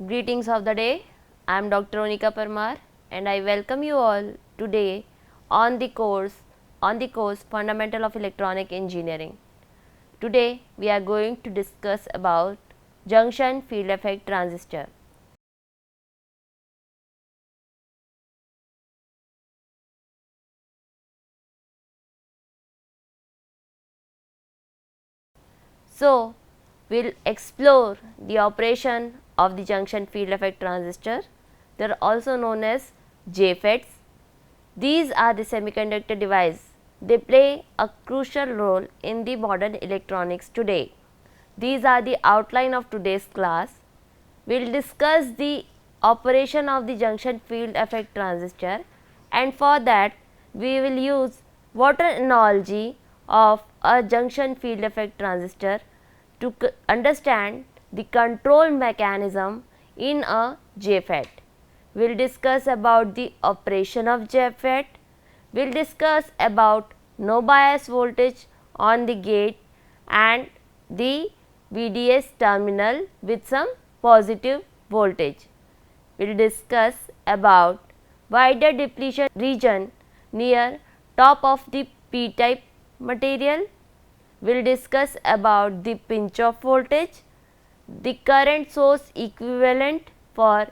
Greetings of the day. I am Dr. Onika Parmar and I welcome you all today on the course Fundamental of Electronic Engineering. Today we are going to discuss about junction field effect transistor. So, we will explore the operation of the junction field effect transistor. They are also known as JFETs. These are the semiconductor devices. They play a crucial role in the modern electronics today. These are the outline of today's class. We will discuss the operation of the junction field effect transistor, and for that we will use water analogy of a junction field effect transistor to understand the control mechanism in a JFET. We will discuss about the operation of JFET. We will discuss about no bias voltage on the gate and the VDS terminal with some positive voltage. We will discuss about wider depletion region near top of the p-type material. We will discuss about the pinch off voltage, the current source equivalent for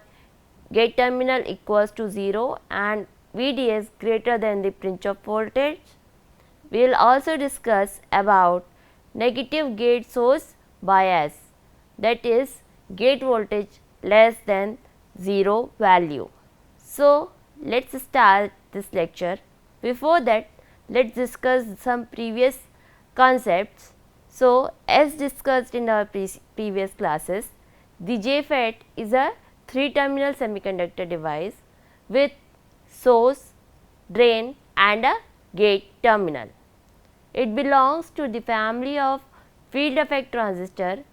gate terminal equals to 0 and VDS greater than the pinch off voltage. We will also discuss about negative gate source bias, that is gate voltage less than 0 value. So, let us start this lecture. Before that, let us discuss some previous concepts. So, as discussed in our previous classes, the JFET is a 3-terminal semiconductor device with source, drain and a gate terminal. It belongs to the family of field effect transistor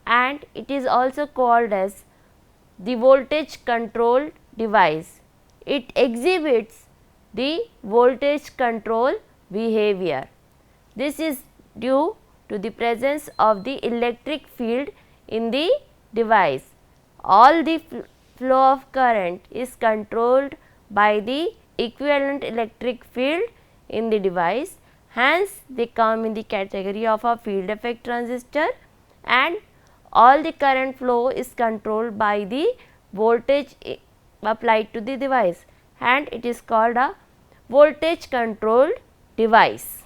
and it is also called as the voltage controlled device. It exhibits the voltage control behavior. This is due to the presence of the electric field in the device. All the flow of current is controlled by the equivalent electric field in the device. Hence, they come in the category of a field effect transistor and all the current flow is controlled by the voltage applied to the device and it is called a voltage controlled device.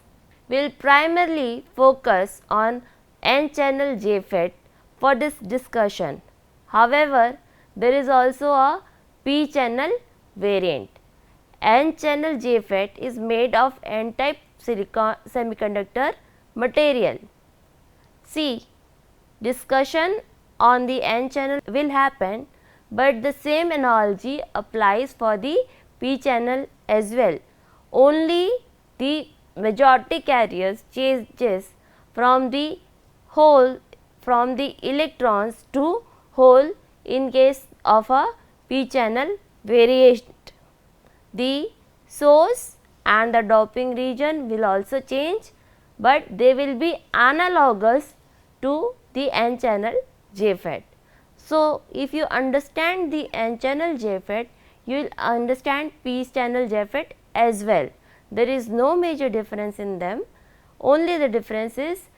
We will primarily focus on N-channel JFET for this discussion. However, there is also a P-channel variant. N-channel JFET is made of N-type semiconductor material. See, discussion on the N-channel will happen, but the same analogy applies for the P-channel as well. Only the majority carriers changes from the electrons to hole in case of a P-channel variation. The source and the doping region will also change, but they will be analogous to the N-channel JFET. So, if you understand the N-channel JFET, you will understand P-channel JFET as well. There is no major difference in them, only the difference is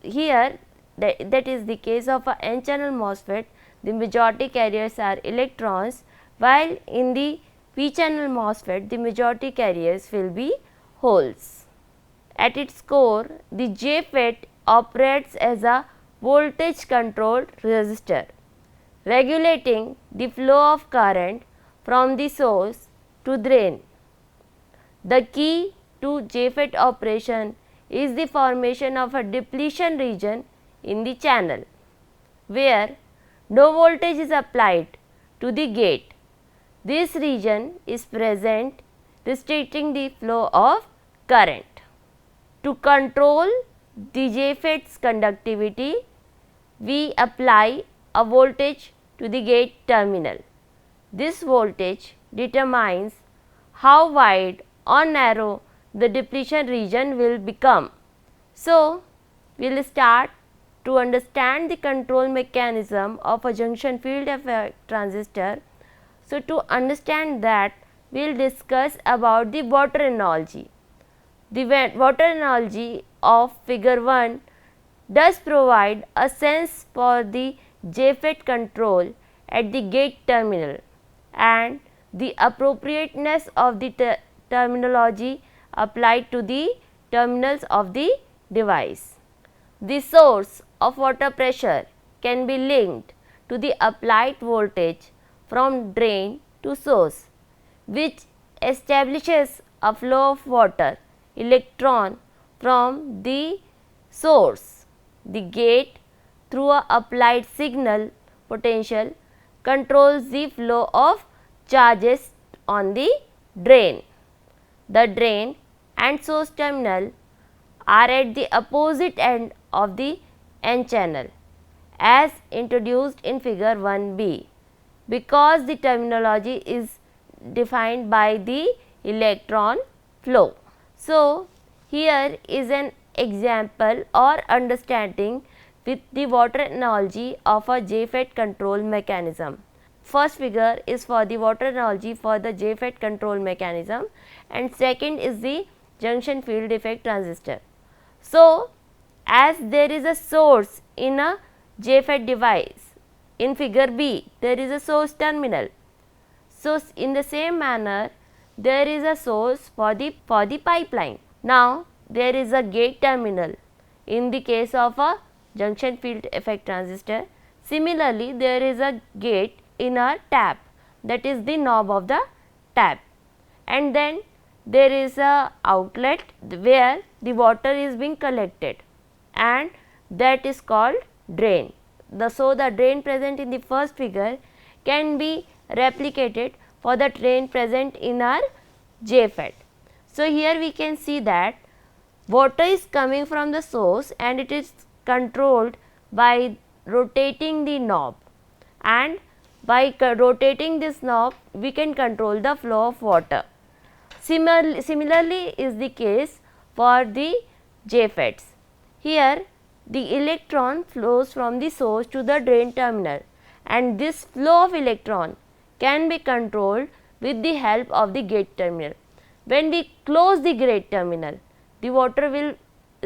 here that is the case of a N-channel MOSFET, the majority carriers are electrons, while in the P-channel MOSFET the majority carriers will be holes. At its core, the JFET operates as a voltage controlled resistor, regulating the flow of current from the source to drain. The key to JFET operation is the formation of a depletion region in the channel, where no voltage is applied to the gate. This region is present, restricting the flow of current. To control the JFET's conductivity, we apply a voltage to the gate terminal. This voltage determines how wide or narrow the depletion region will become. So, we will start to understand the control mechanism of a junction field effect transistor, so to understand that we will discuss about the water analogy. The water analogy of figure 1 does provide a sense for the JFET control at the gate terminal and the appropriateness of the terminology applied to the terminals of the device. The source of water pressure can be linked to the applied voltage from drain to source, which establishes a flow of water electron from the source. The gate, through a applied signal potential, controls the flow of charges on the drain. The drain and source terminal are at the opposite end of the N channel as introduced in figure 1b, because the terminology is defined by the electron flow. So, here is an example or understanding with the water analogy of a JFET control mechanism. First figure is for the water analogy for the JFET control mechanism, and second is the junction field effect transistor. So, as there is a source in a JFET device, in figure B there is a source terminal. So, in the same manner there is a source for the pipeline. Now, there is a gate terminal in the case of a junction field effect transistor. Similarly, there is a gate in a tap, that is the knob of the tap, and then there is a outlet where the water is being collected, and that is called drain. So, the drain present in the first figure can be replicated for the drain present in our JFET. So, here we can see that water is coming from the source and it is controlled by rotating the knob, and by rotating this knob we can control the flow of water. Similarly is the case for the JFETs. Here the electron flows from the source to the drain terminal, and this flow of electron can be controlled with the help of the gate terminal. When we close the gate terminal, the water will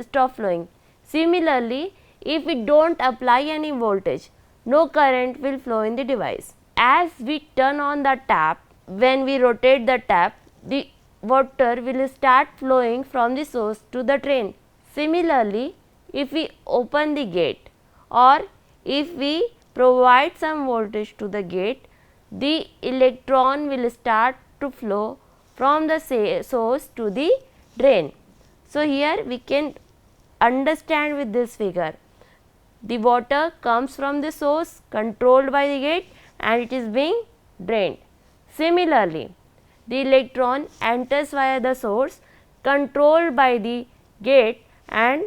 stop flowing. Similarly, if we do not apply any voltage, no current will flow in the device. As we turn on the tap, when we rotate the tap, the water will start flowing from the source to the drain. Similarly, if we open the gate or if we provide some voltage to the gate, the electron will start to flow from the source to the drain. So, here we can understand with this figure, the water comes from the source controlled by the gate and it is being drained. Similarly, the electron enters via the source controlled by the gate and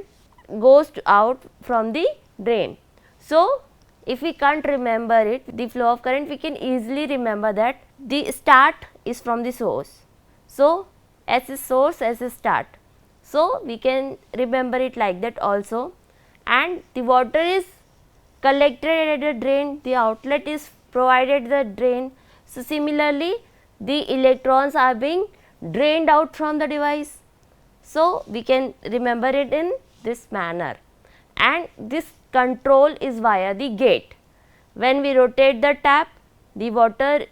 goes out from the drain. So, if we can't remember it, the flow of current, we can easily remember that the start is from the source. So, S is source, S is start. So, we can remember it like that also, and the water is collected at the drain, the outlet is provided the drain. So, similarly, the electrons are being drained out from the device. So, we can remember it in this manner, and this control is via the gate. When we rotate the tap, the water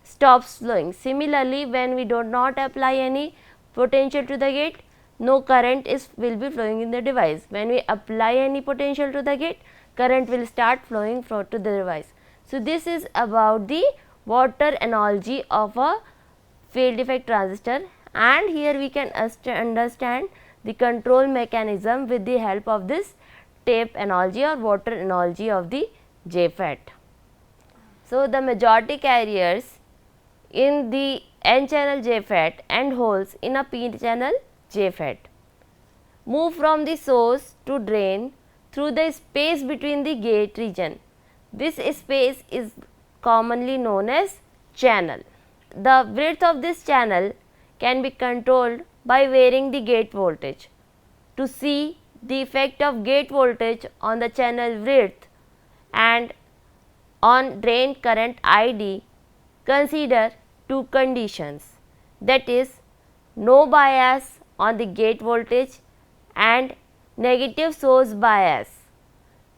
stops flowing. Similarly, when we do not apply any potential to the gate, no current will be flowing in the device. When we apply any potential to the gate, current will start flowing to the device. So, this is about the water analogy of a field effect transistor, and here we can understand the control mechanism with the help of this tape analogy or water analogy of the JFET. So, the majority carriers in the N channel JFET and holes in a P channel JFET move from the source to drain through the space between the gate region. This space is commonly known as channel. The width of this channel can be controlled by varying the gate voltage. To see the effect of gate voltage on the channel width and on drain current ID, consider two conditions, that is no bias on the gate voltage and negative source bias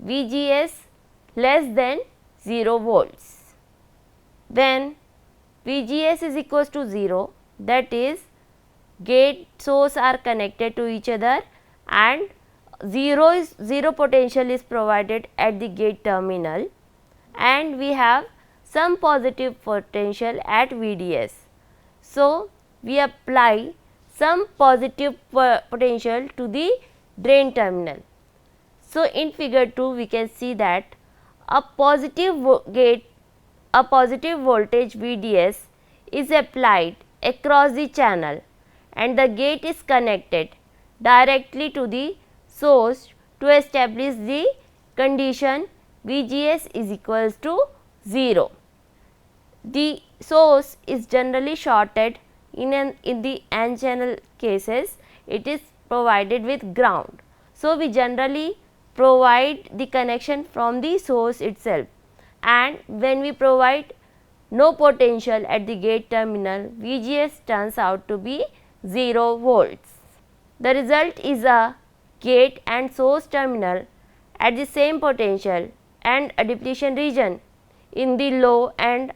VGS less than 0 volts. When VGS is equals to 0, that is gate source are connected to each other and zero potential is provided at the gate terminal, and we have some positive potential at VDS. So, we apply some positive potential to the drain terminal. So, in figure 2 we can see that a positive voltage VDS is applied across the channel and the gate is connected directly to the source to establish the condition VGS is equals to 0. The source is generally shorted in the n channel cases, it is provided with ground. So, we generally provide the connection from the source itself, and when we provide no potential at the gate terminal, VGS turns out to be 0 volts. The result is a gate and source terminal at the same potential and a depletion region in the low end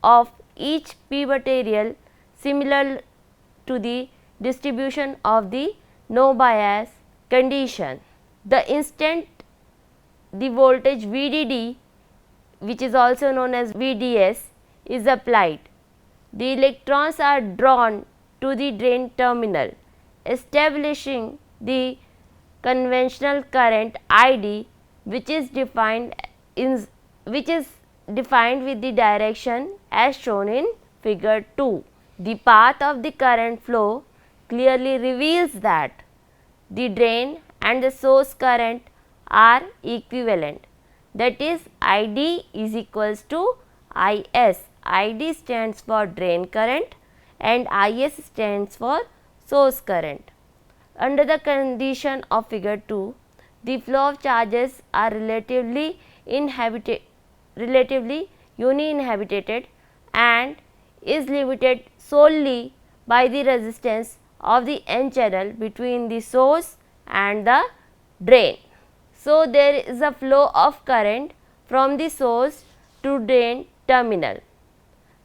of each P material similar to the distribution of the no bias condition. The instant the voltage VDD, which is also known as VDS, is applied, the electrons are drawn to the drain terminal, establishing the conventional current ID, which is defined with the direction as shown in figure 2. The path of the current flow clearly reveals that the drain and the source current are equivalent, that is ID is equals to IS. ID stands for drain current and IS stands for source current. Under the condition of figure 2, the flow of charges are relatively uninhibited and is limited solely by the resistance of the n channel between the source and the drain. So, there is a flow of current from the source to drain terminal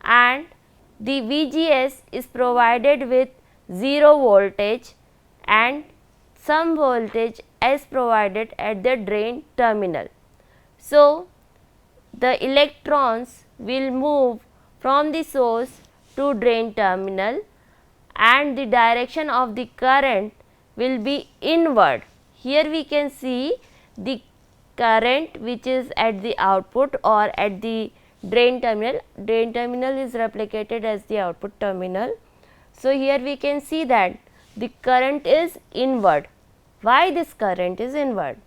and the VGS is provided with 0 voltage and some voltage is provided at the drain terminal. So, the electrons will move from the source to drain terminal and the direction of the current will be inward. Here we can see the current which is at the output or at the drain terminal. Drain terminal is replicated as the output terminal. So, here we can see that the current is inward. Why this current is inward?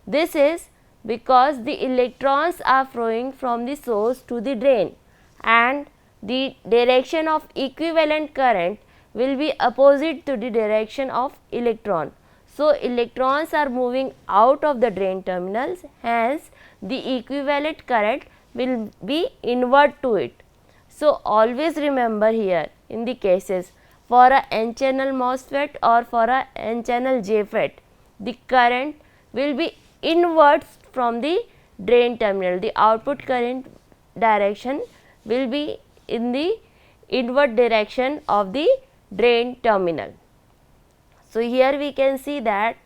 This is because the electrons are flowing from the source to the drain and the direction of equivalent current will be opposite to the direction of electron. So, electrons are moving out of the drain terminals, hence the equivalent current will be inward to it. So, always remember here in the cases for a n channel MOSFET or for a n channel JFET, the current will be inwards from the drain terminal. The output current direction will be in the inward direction of the drain terminal. So, here we can see that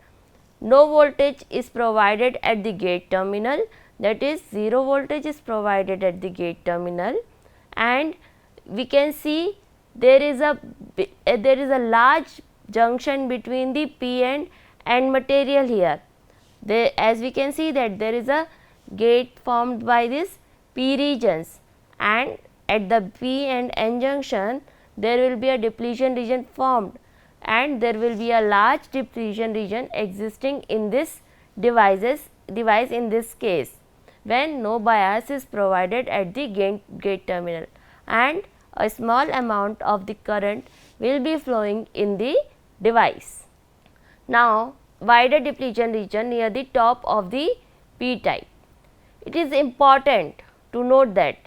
no voltage is provided at the gate terminal, that is 0 voltage is provided at the gate terminal, and we can see there is a large junction between the P and N material here. As we can see that there is a gate formed by this P regions, and at the P and N junction there will be a depletion region formed and there will be a large depletion region existing in this device in this case when no bias is provided at the gate terminal, and a small amount of the current will be flowing in the device. Now, wider depletion region near the top of the p-type. It is important to note that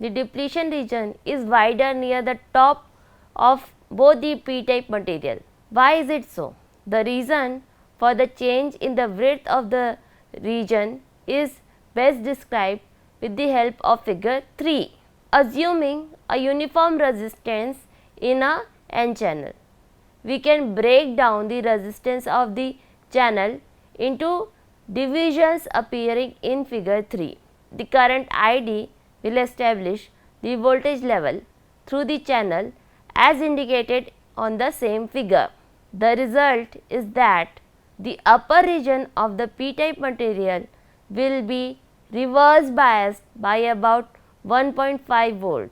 the depletion region is wider near the top of both the p-type material. Why is it so? The reason for the change in the width of the region is best described with the help of figure 3. Assuming a uniform resistance in a n-channel, we can break down the resistance of the channel into divisions appearing in figure 3. The current ID will establish the voltage level through the channel as indicated on the same figure. The result is that the upper region of the p-type material will be reverse biased by about 1.5 volt,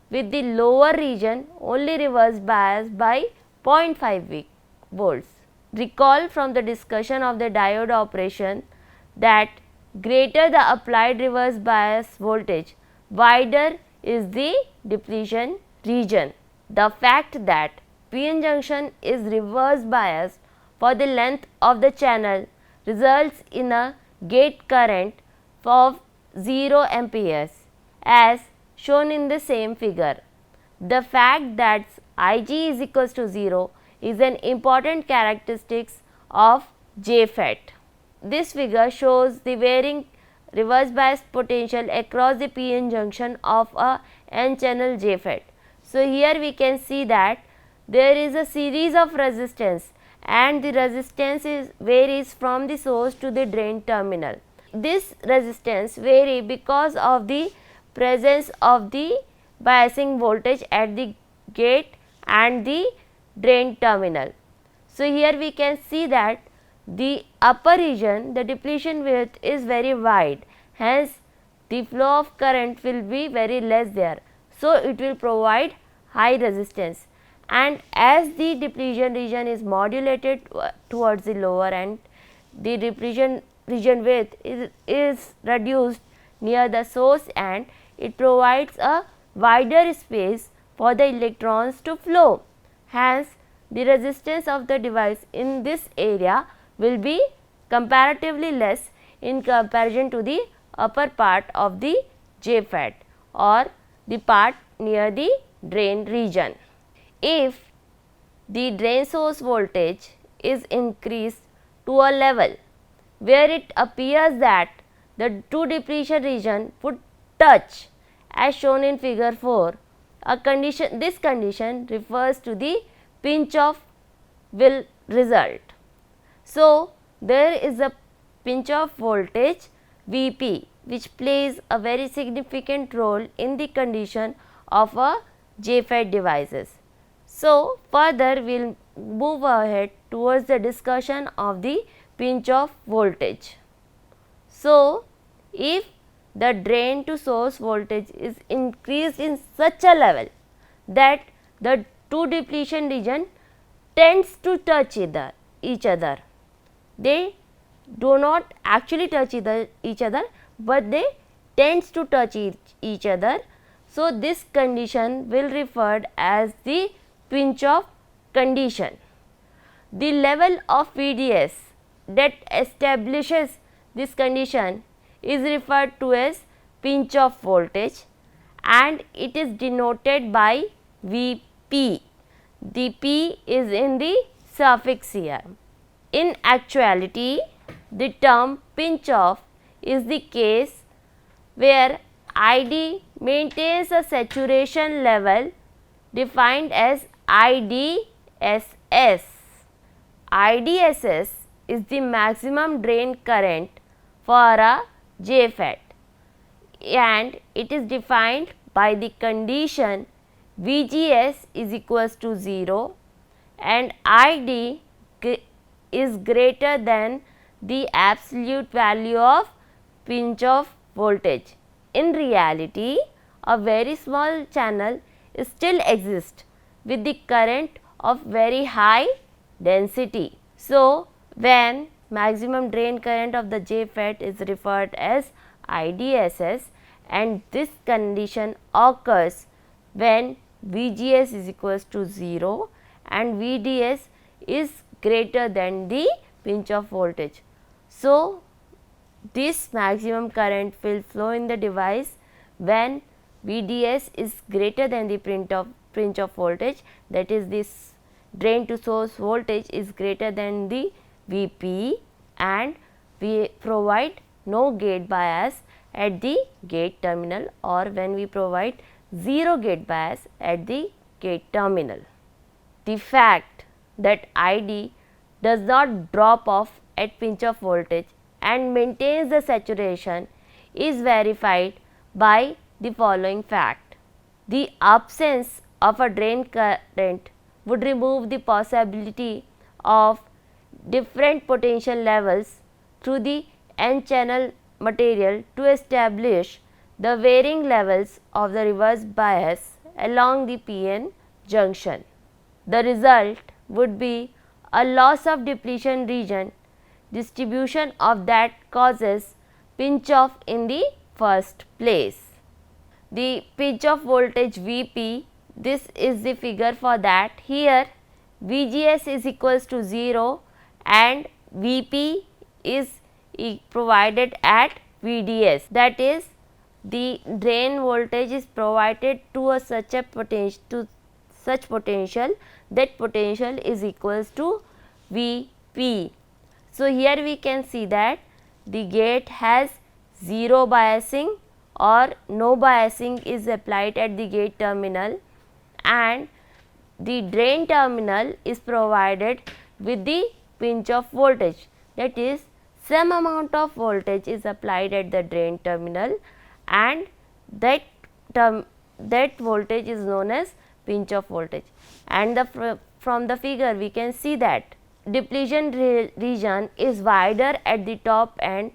with the lower region only reverse biased by 0.5 volts. Recall from the discussion of the diode operation that greater the applied reverse bias voltage, wider is the depletion region. The fact that p-n junction is reverse biased for the length of the channel results in a gate current of 0 amperes as shown in the same figure. The fact that Ig is equals to 0 is an important characteristic of JFET. This figure shows the varying reverse bias potential across the p-n junction of a n-channel JFET. So, here we can see that there is a series of resistance and the resistance varies from the source to the drain terminal. This resistance vary because of the presence of the biasing voltage at the gate and the drain terminal. So, here we can see that the upper region, the depletion width is very wide, hence the flow of current will be very less there. So, it will provide high resistance, and as the depletion region is modulated towards the lower end, the depletion region width is reduced near the source and it provides a wider space for the electrons to flow. Hence, the resistance of the device in this area will be comparatively less in comparison to the upper part of the JFET or the part near the drain region. If the drain source voltage is increased to a level where it appears that the two depletion region would touch as shown in figure 4, this condition refers to the pinch off will result. So, there is a pinch off voltage Vp which plays a very significant role in the condition of a JFET devices. So, further we will move ahead towards the discussion of the pinch off voltage. So, if the drain to source voltage is increased in such a level that the two depletion region tends to touch each other. They do not actually touch each other, but they tends to touch each other. So, this condition will referred as the pinch off condition. The level of VDS that establishes this condition is referred to as pinch off voltage and it is denoted by Vp. The P is in the suffix here. In actuality, the term pinch off is the case where ID maintains a saturation level defined as IDSS. IDSS is the maximum drain current for a JFET and it is defined by the condition VGS is equals to 0 and ID is greater than the absolute value of pinch off voltage. In reality, a very small channel still exists with the current of very high density. So, when maximum drain current of the JFET is referred as IDSS and this condition occurs when VGS is equals to 0 and VDS is greater than the pinch off voltage. So, this maximum current will flow in the device when VDS is greater than the pinch off voltage, that is this drain to source voltage is greater than the VP, and we provide no gate bias at the gate terminal, or when we provide 0 gate bias at the gate terminal. The fact that ID does not drop off at pinch off voltage and maintains the saturation is verified by the following fact. The absence of a drain current would remove the possibility of different potential levels through the N-channel material to establish the varying levels of the reverse bias along the PN junction. The result would be a loss of depletion region distribution of that causes pinch off in the first place. The pinch off voltage VP, this is the figure for that. Here VGS is equals to 0 and VP is provided at VDS, that is the drain voltage is provided to a such potential that potential is equals to VP. So, here we can see that the gate has 0 biasing or no biasing is applied at the gate terminal, and the drain terminal is provided with the pinch off voltage, that is some amount of voltage is applied at the drain terminal, and that voltage is known as pinch off voltage. And from the figure we can see that depletion region is wider at the top end,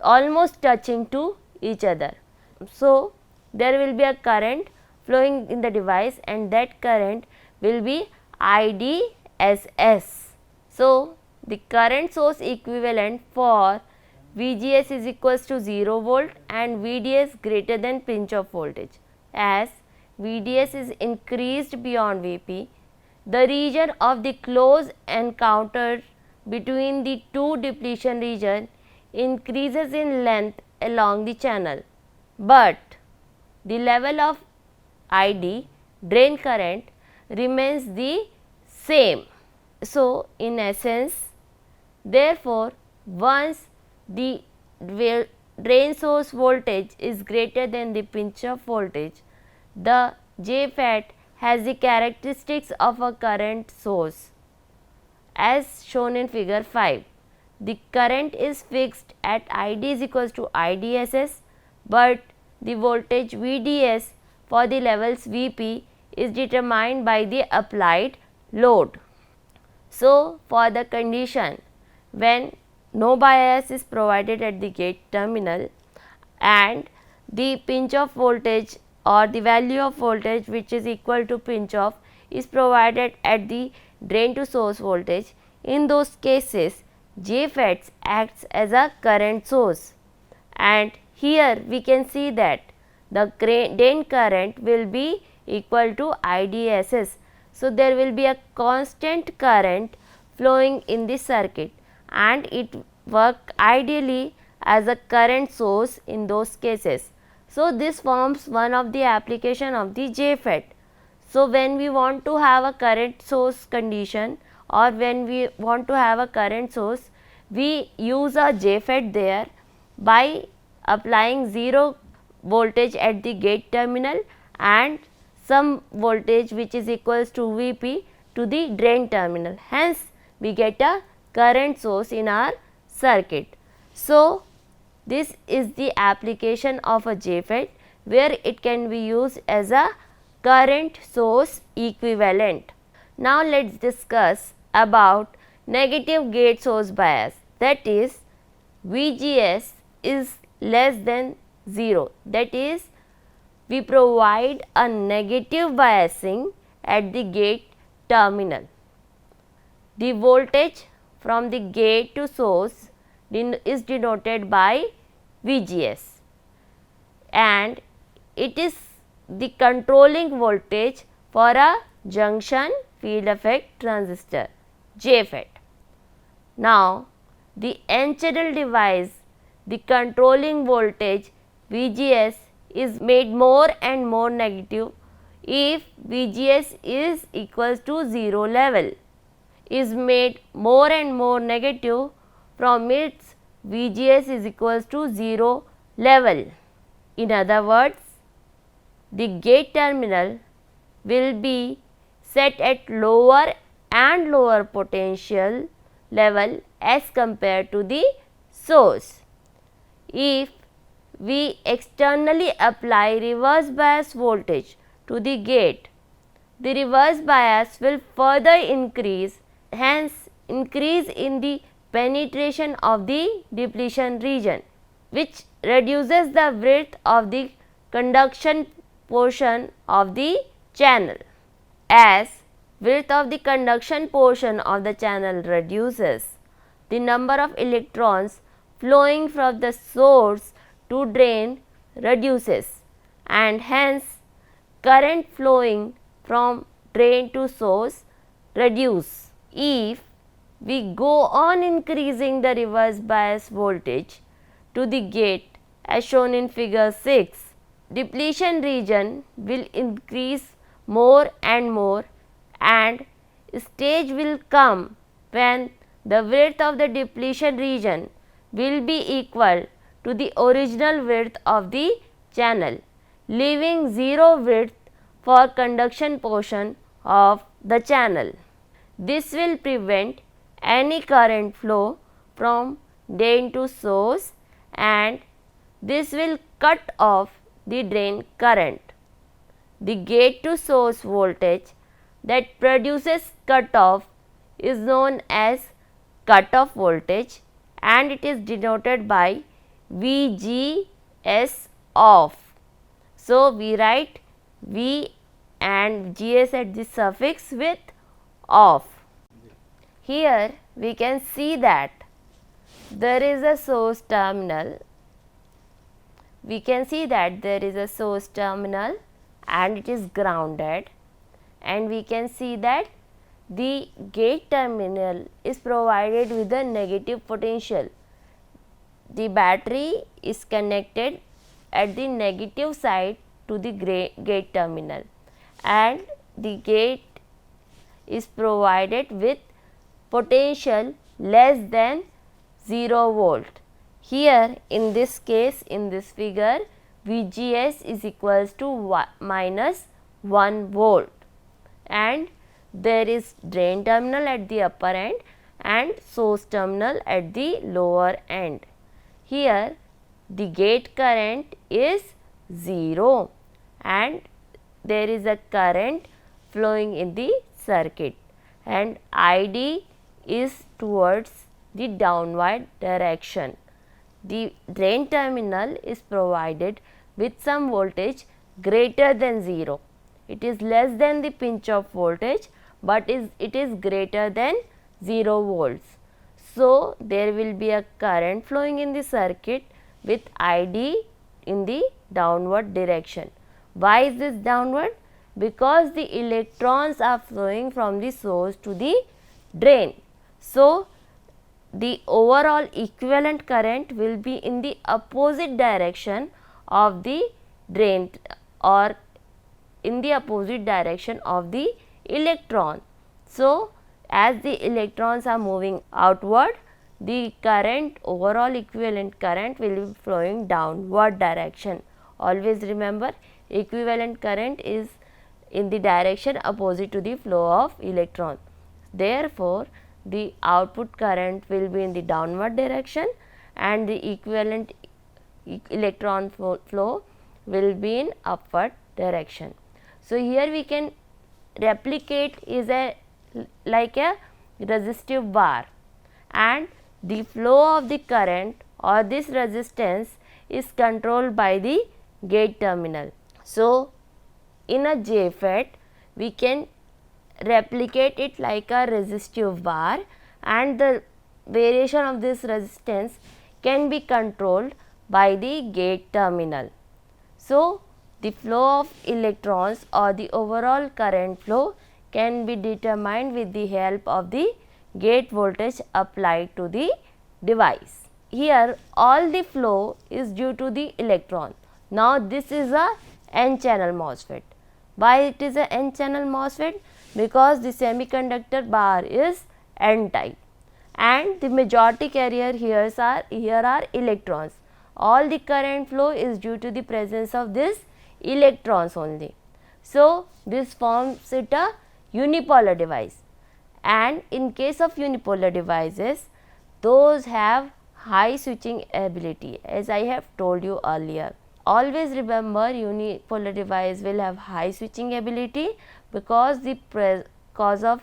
almost touching to each other. So, there will be a current flowing in the device, and that current will be IDSS. So, the current source equivalent for VGS is equals to 0 volt and VDS greater than pinch off voltage. As VDS is increased beyond VP, the region of the close encounter between the two depletion region increases in length along the channel, but the level of ID drain current remains the same. So, in essence, therefore, once the drain source voltage is greater than the pinch off voltage, the JFET has the characteristics of a current source as shown in figure 5. The current is fixed at ID is equals to IDSS, but the voltage VDS for the levels VP is determined by the applied load. So, for the condition when no bias is provided at the gate terminal and the pinch off voltage or the value of voltage which is equal to pinch off is provided at the drain to source voltage, in those cases JFET acts as a current source, and here we can see that the drain current will be equal to IDSS. So, there will be a constant current flowing in the circuit, and it work ideally as a current source in those cases. So, this forms one of the application of the JFET. So, when we want to have a current source condition or when we want to have a current source, we use a JFET there by applying 0 voltage at the gate terminal and some voltage which is equals to VP to the drain terminal. Hence, we get a current source in our circuit. So, this is the application of a JFET where it can be used as a current source equivalent. Now, let us discuss about negative gate source bias, that is VGS is less than 0, that is we provide a negative biasing at the gate terminal. The voltage from the gate to source is denoted by VGS, and it is the controlling voltage for a junction field effect transistor JFET. Now, the n-channel device, the controlling voltage VGS is made more and more negative if VGS is equals to 0 level, is made more and more negative from its VGS is equals to 0 level. In other words, the gate terminal will be set at lower and lower potential level as compared to the source. If we externally apply reverse bias voltage to the gate, the reverse bias will further increase, hence increase in the penetration of the depletion region, which reduces the width of the conduction portion of the channel. As width of the conduction portion of the channel reduces, the number of electrons flowing from the source to drain reduces, and hence current flowing from drain to source reduce. If we go on increasing the reverse bias voltage to the gate as shown in figure 6, depletion region will increase more and more, and stage will come when the width of the depletion region will be equal to the original width of the channel, leaving 0 width for conduction portion of the channel. This will prevent any current flow from drain to source, and this will cut off the drain current. The gate to source voltage that produces cutoff is known as cutoff voltage, and it is denoted by VGS off. So, we write V and GS at the suffix with off. Here we can see that there is a source terminal. We can see that there is a source terminal and it is grounded, and we can see that the gate terminal is provided with a negative potential. The battery is connected at the negative side to the gate terminal, and the gate is provided with potential less than 0 volt. Here in this case, in this figure, VGS is equals to minus 1 volt, and there is drain terminal at the upper end and source terminal at the lower end. Here the gate current is 0 and there is a current flowing in the circuit, and ID is towards the downward direction. The drain terminal is provided with some voltage greater than 0. It is less than the pinch off voltage, but it is greater than 0 volts. So, there will be a current flowing in the circuit with ID in the downward direction. Why is this downward? Because the electrons are flowing from the source to the drain. So, the overall equivalent current will be in the opposite direction of the drain, or in the opposite direction of the electron. So, as the electrons are moving outward, the current, overall equivalent current will be flowing downward direction. Always remember, equivalent current is in the direction opposite to the flow of electron. Therefore, the output current will be in the downward direction and the equivalent electron flow will be in upward direction. So, here we can replicate is like a resistive bar, and the flow of the current or this resistance is controlled by the gate terminal. So, in a JFET we can replicate it like a resistive bar, and the variation of this resistance can be controlled by the gate terminal. So, the flow of electrons or the overall current flow can be determined with the help of the gate voltage applied to the device. Here all the flow is due to the electron. Now this is a N channel MOSFET. Why it is a N channel MOSFET? Because the semiconductor bar is N type and the majority carrier here are electrons. All the current flow is due to the presence of this electrons only. So this forms it a unipolar device, and in case of unipolar devices, those have high switching ability, as I have told you earlier. Always remember, unipolar device will have high switching ability because the cause of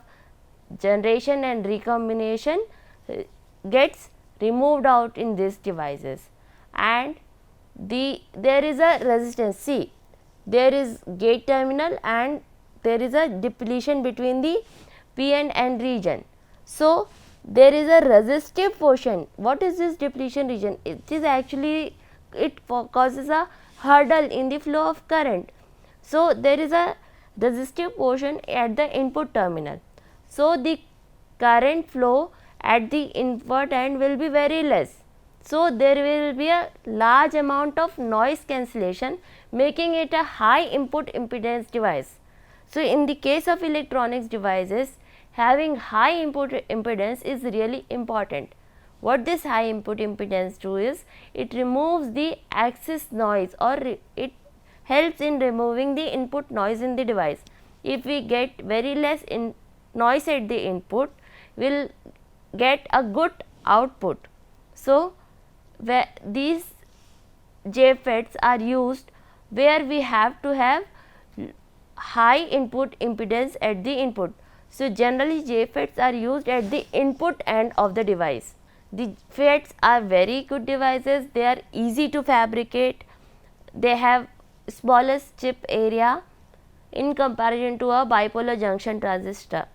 generation and recombination gets removed out in these devices, and there is a resistance. See, there is gate terminal and there is a depletion between the P and N region. So there is a resistive portion. What is this depletion region? It is actually, it causes a hurdle in the flow of current. So there is a resistive portion at the input terminal. So the current flow at the input end will be very less. So there will be a large amount of noise cancellation, making it a high input impedance device. So in the case of electronics devices, having high input impedance is really important. What this high input impedance do is, it removes the excess noise, or it helps in removing the input noise in the device. If we get very less noise at the input, we will get a good output. So where these JFETs are used where we have to have high input impedance at the input. So generally JFETs are used at the input end of the device. The FETs are very good devices. They are easy to fabricate. They have smallest chip area in comparison to a bipolar junction transistor.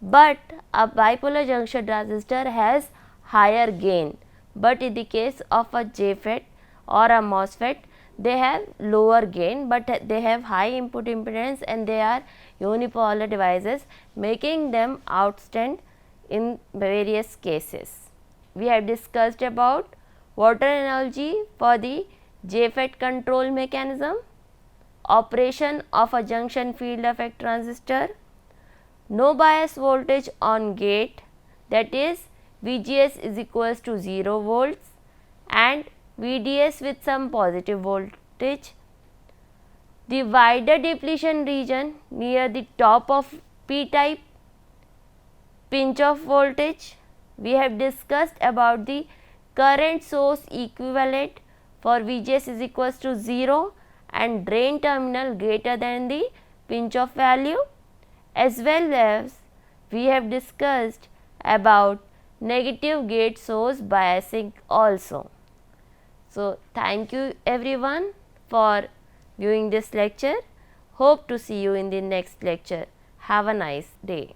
But a bipolar junction transistor has higher gain. But in the case of a JFET or a MOSFET, they have lower gain, but they have high input impedance and they are unipolar devices, making them outstand in various cases. We have discussed about water analogy for the JFET control mechanism, operation of a junction field effect transistor, no bias voltage on gate, that is VGS is equals to 0 volts and VDS with some positive voltage, the wider depletion region near the top of P type, pinch off voltage. We have discussed about the current source equivalent for VGS is equals to 0 and drain terminal greater than the pinch off value, as well as we have discussed about negative gate source biasing also. So thank you everyone for viewing this lecture. Hope to see you in the next lecture. Have a nice day.